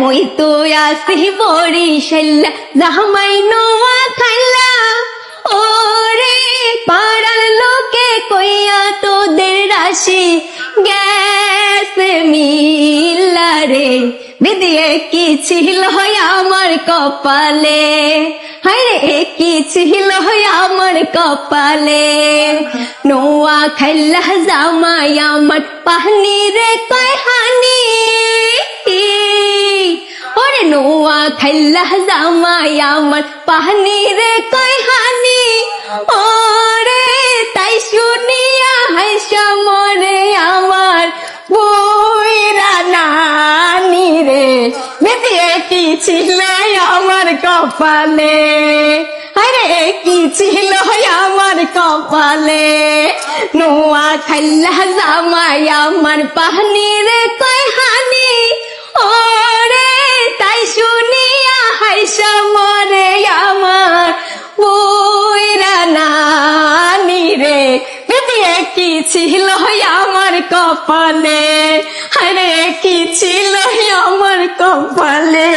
মই তো আসি বরিশাল্লা জামাই নোয়া খাইলা ওরে পাড়ার লোকে কইয়া তোদের রাশি গেছে মিল্লা রে বিদিয়ে কি ছিল আমার কপালে হায়রে কি ছিল আমার কপালে নোয়া খাইলা জামাই আমার পাহনি রে কয় হানি ওরে নোয়া খাইলা জামাই আমার পাহনি রে কয় হানি ওরে তাই শুনিয়া হাইসা মরে আমার বুইরা নানি রে বেদিয়ে কি ছিল আমার কপালে আরে কি ছিল আমার কপালে নোয়া খাইলা জামাই আমার পাহনি রে কয় হানি ওরে তাই শুনিয়া হাইসা মরে আমার বুইরা নানি রে বেদিয়ে কি ছিল আমার কপালে আরে কি ছিল আমার কপালে